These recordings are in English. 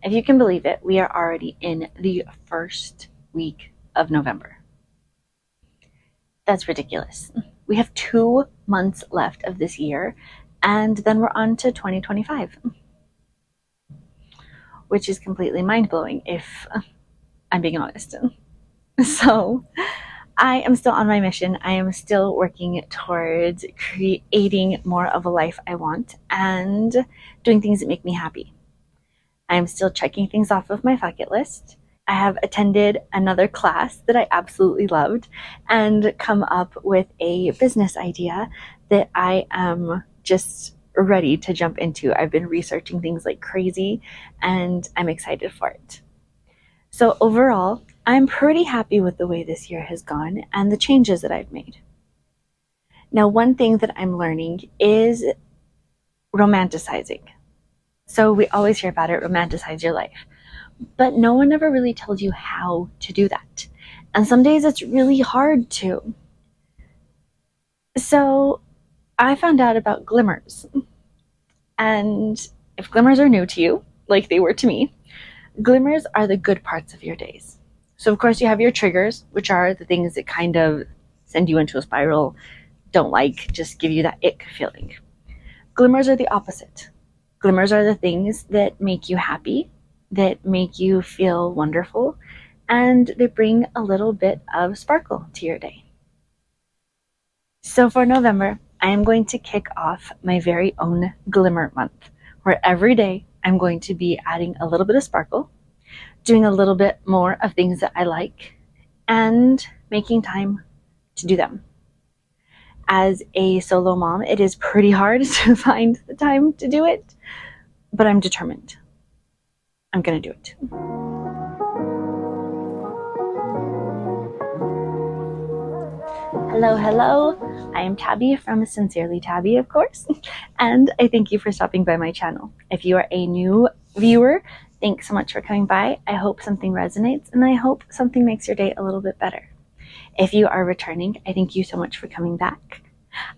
if you can believe it, we are already in the first week of November. That's ridiculous. We have 2 months left of this year, and then we're on to 2025, which is completely mind-blowing if I'm being honest. So I am still on my mission. I am still working towards creating more of a life I want and doing things that make me happy. I am still checking things off of my bucket list. I have attended another class that I absolutely loved and come up with a business idea that I am just ready to jump into. I've been researching things like crazy and I'm excited for it. So overall, I'm pretty happy with the way this year has gone and the changes that I've made. Now, one thing that I'm learning is romanticizing. So we always hear about it, romanticize your life. But no one ever really tells you how to do that. And some days it's really hard to. So I found out about glimmers. And if glimmers are new to you, like they were to me, glimmers are the good parts of your days. So of course you have your triggers, which are the things that kind of send you into a spiral, don't like, just give you that ick feeling. Glimmers are the opposite. Glimmers are the things that make you happy, that make you feel wonderful, and they bring a little bit of sparkle to your day. So for November, I am going to kick off my very own glimmer month, where every day I'm going to be adding a little bit of sparkle, doing a little bit more of things that I like, and making time to do them. As a solo mom, it is pretty hard to find the time to do it, but I'm determined. I'm gonna do it. Hello, hello. I am Tabby from Sincerely Tabby, of course, and I thank you for stopping by my channel. If you are a new viewer, thanks so much for coming by. I hope something resonates, and I hope something makes your day a little bit better. If you are returning, I thank you so much for coming back.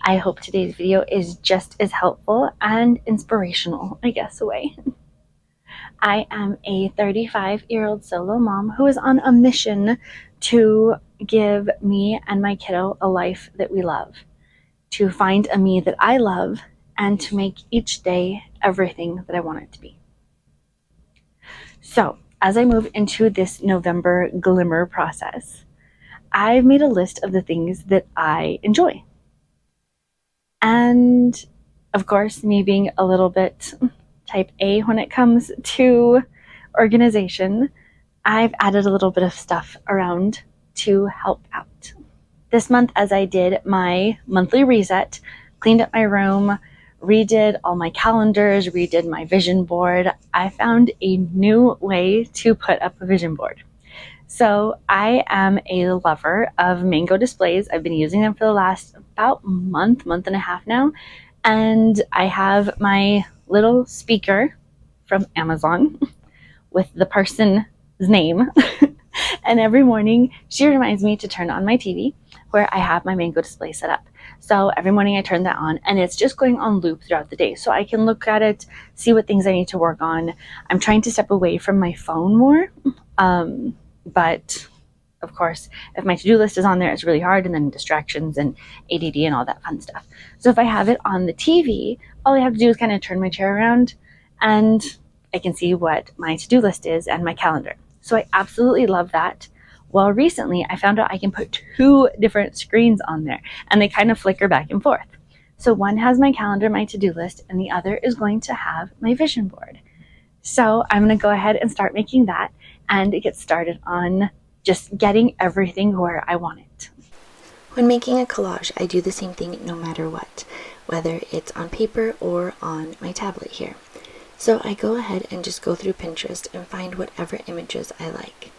I hope today's video is just as helpful and inspirational, I guess, away. I am a 35-year-old solo mom who is on a mission to give me and my kiddo a life that we love, to find a me that I love, and to make each day everything that I want it to be. So, as I move into this November glimmer process, I've made a list of the things that I enjoy. And, of course, me being a little bit type A when it comes to organization, I've added a little bit of stuff around to help out. This month, as I did my monthly reset, cleaned up my room, redid all my calendars, redid my vision board, I found a new way to put up a vision board. So I am a lover of mango displays. I've been using them for the last about month and a half now. And I have my little speaker from Amazon with the person's name. And every morning she reminds me to turn on my TV where I have my mango display set up. So every morning I turn that on and it's just going on loop throughout the day. So I can look at it, see what things I need to work on. I'm trying to step away from my phone more. But of course, if my to-do list is on there, it's really hard, and then distractions and ADD and all that fun stuff. So if I have it on the TV, all I have to do is kind of turn my chair around and I can see what my to-do list is and my calendar. So I absolutely love that. Well, recently I found out I can put 2 different screens on there and they kind of flicker back and forth. So one has my calendar, my to-do list, and the other is going to have my vision board. So I'm going to go ahead and start making that and get started on just getting everything where I want it. When making a collage, I do the same thing no matter what, whether it's on paper or on my tablet here. So I go ahead and just go through Pinterest and find whatever images I like.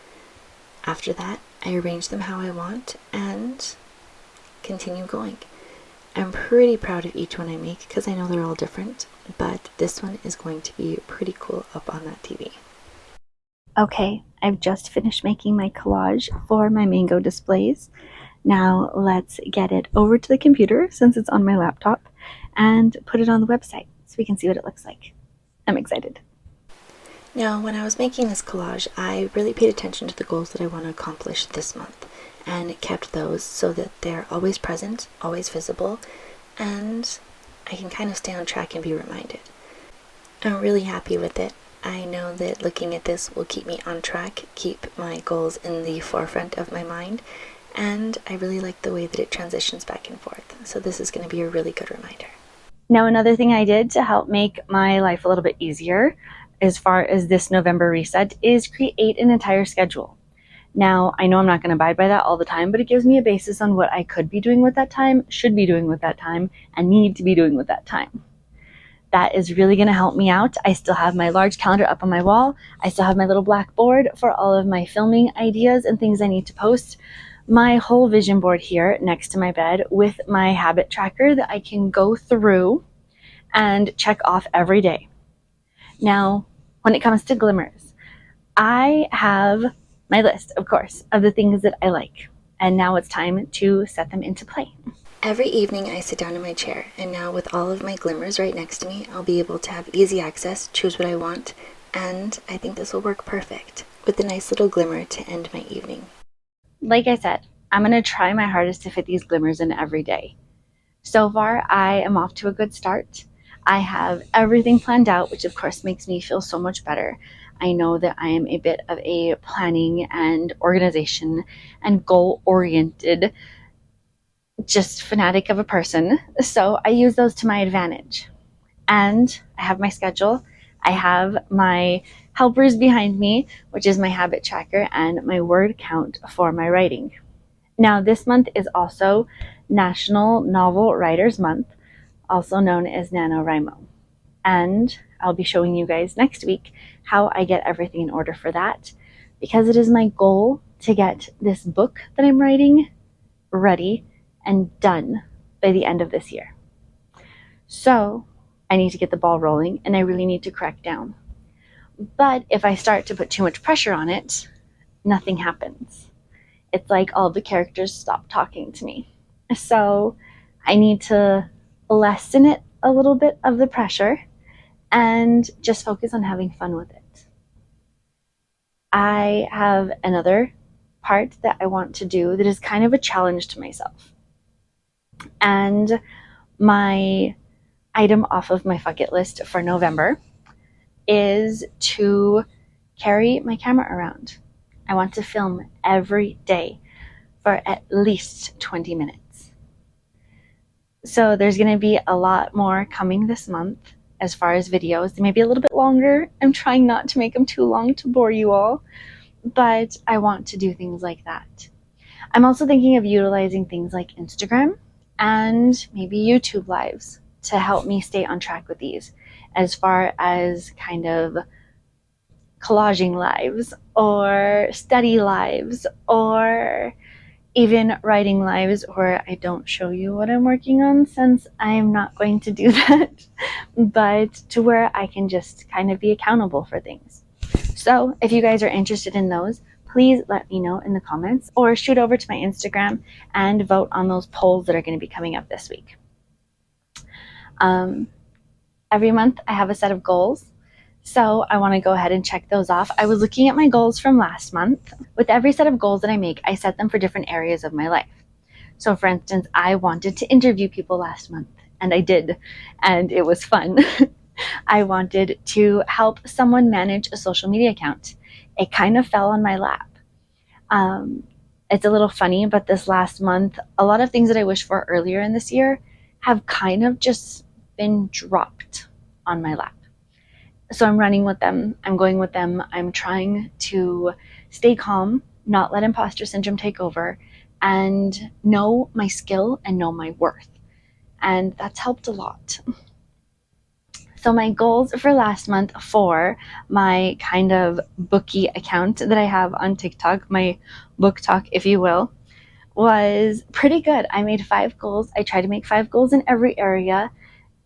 After that, I arrange them how I want and continue going. I'm pretty proud of each one I make because I know they're all different, but this one is going to be pretty cool up on that TV. Okay, I've just finished making my collage for my mango displays. Now let's get it over to the computer since it's on my laptop and put it on the website so we can see what it looks like. I'm excited. Now, when I was making this collage, I really paid attention to the goals that I want to accomplish this month and kept those so that they're always present, always visible, and I can kind of stay on track and be reminded. I'm really happy with it. I know that looking at this will keep me on track, keep my goals in the forefront of my mind, and I really like the way that it transitions back and forth. So this is going to be a really good reminder. Now, another thing I did to help make my life a little bit easier as far as this November reset is create an entire schedule. Now, I know I'm not going to abide by that all the time, but it gives me a basis on what I could be doing with that time, should be doing with that time, and need to be doing with that time. That is really going to help me out. I still have my large calendar up on my wall. I still have my little blackboard for all of my filming ideas and things I need to post. My whole vision board here next to my bed with my habit tracker that I can go through and check off every day. Now, when it comes to glimmers, I have my list, of course, of the things that I like. And now it's time to set them into play. Every evening I sit down in my chair, and now with all of my glimmers right next to me, I'll be able to have easy access, choose what I want, and I think this will work perfect with a nice little glimmer to end my evening. Like I said, I'm going to try my hardest to fit these glimmers in every day. So far, I am off to a good start. I have everything planned out, which of course makes me feel so much better. I know that I am a bit of a planning and organization and goal-oriented just fanatic of a person, so I use those to my advantage. And I have my schedule. I have my helpers behind me, which is my habit tracker and my word count for my writing. Now, this month is also National Novel Writers Month, also known as NaNoWriMo. And I'll be showing you guys next week how I get everything in order for that, because it is my goal to get this book that I'm writing ready and done by the end of this year. So I need to get the ball rolling, and I really need to crack down. But if I start to put too much pressure on it, nothing happens. It's like all the characters stop talking to me. So I need to lessen it a little bit of the pressure and just focus on having fun with it. I have another part that I want to do that is kind of a challenge to myself. And my item off of my bucket list for November is to carry my camera around. I want to film every day for at least 20 minutes. So there's going to be a lot more coming this month as far as videos. They may be a little bit longer. I'm trying not to make them too long to bore you all, but I want to do things like that. I'm also thinking of utilizing things like Instagram and maybe YouTube lives to help me stay on track with these, as far as kind of collaging lives or study lives or even writing lives where I don't show you what I'm working on, since I'm not going to do that, but to where I can just kind of be accountable for things. So if you guys are interested in those, please let me know in the comments or shoot over to my Instagram and vote on those polls that are going to be coming up this week. Every month I have a set of goals, so I want to go ahead and check those off. I was looking at my goals from last month. With every set of goals that I make, I set them for different areas of my life. So for instance, I wanted to interview people last month, and I did, and it was fun. I wanted to help someone manage a social media account. It kind of fell on my lap. It's a little funny, but this last month, a lot of things that I wished for earlier in this year have kind of just been dropped on my lap. So I'm running with them. I'm going with them. I'm trying to stay calm, not let imposter syndrome take over, and know my skill and know my worth. And that's helped a lot. So my goals for last month for my kind of bookie account that I have on TikTok, my book talk, if you will, was pretty good. I made 5 goals. I try to make 5 goals in every area.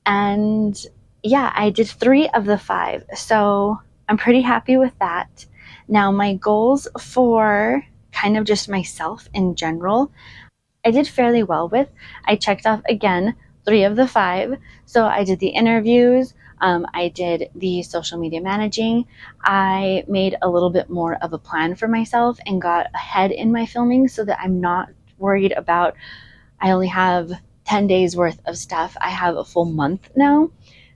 And yeah, I did 3 of the 5. So I'm pretty happy with that. Now my goals for kind of just myself in general, I did fairly well with. I checked off again 3 of the 5. So I did the interviews, I did the social media managing. I made a little bit more of a plan for myself and got ahead in my filming so that I'm not worried about, I only have 10 days worth of stuff. I have a full month now.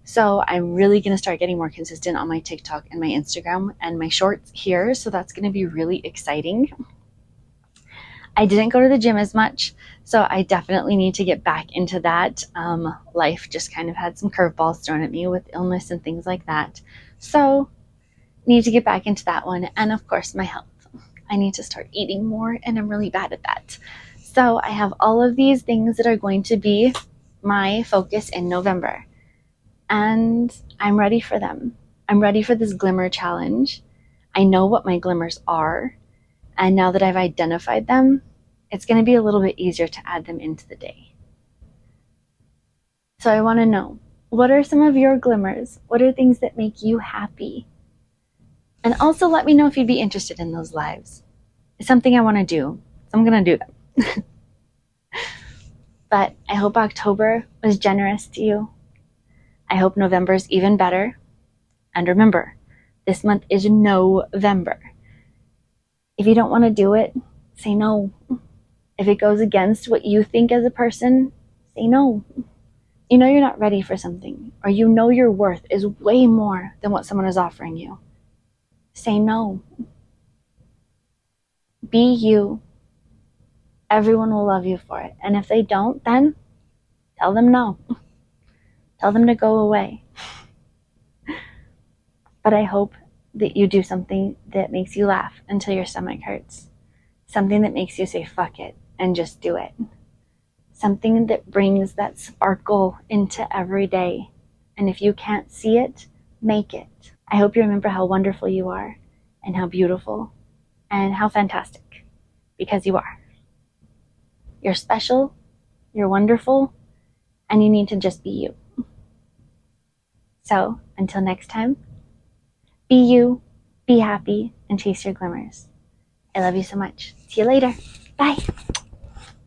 So I'm really going to start getting more consistent on my TikTok and my Instagram and my shorts here. So that's going to be really exciting. I didn't go to the gym as much, so I definitely need to get back into that. Life just kind of had some curveballs thrown at me with illness and things like that. So need to get back into that one. And of course, my health. I need to start eating more, and I'm really bad at that. So I have all of these things that are going to be my focus in November. And I'm ready for them. I'm ready for this glimmer challenge. I know what my glimmers are. And now that I've identified them, it's going to be a little bit easier to add them into the day. So I want to know, what are some of your glimmers? What are things that make you happy? And also let me know if you'd be interested in those lives. It's something I want to do, so I'm going to do them. But I hope October was generous to you. I hope November's even better. And remember, this month is November. If you don't want to do it, say no. If it goes against what you think as a person, say no. You know you're not ready for something, or you know your worth is way more than what someone is offering you. Say no. Be you. Everyone will love you for it. And if they don't, then tell them no. Tell them to go away. But I hope that you do something that makes you laugh until your stomach hurts. Something that makes you say, fuck it, and just do it. Something that brings that sparkle into every day. And if you can't see it, make it. I hope you remember how wonderful you are, and how beautiful, and how fantastic, because you are. You're special, you're wonderful, and you need to just be you. So, until next time, be you, be happy, and chase your glimmers. I love you so much. See you later. Bye.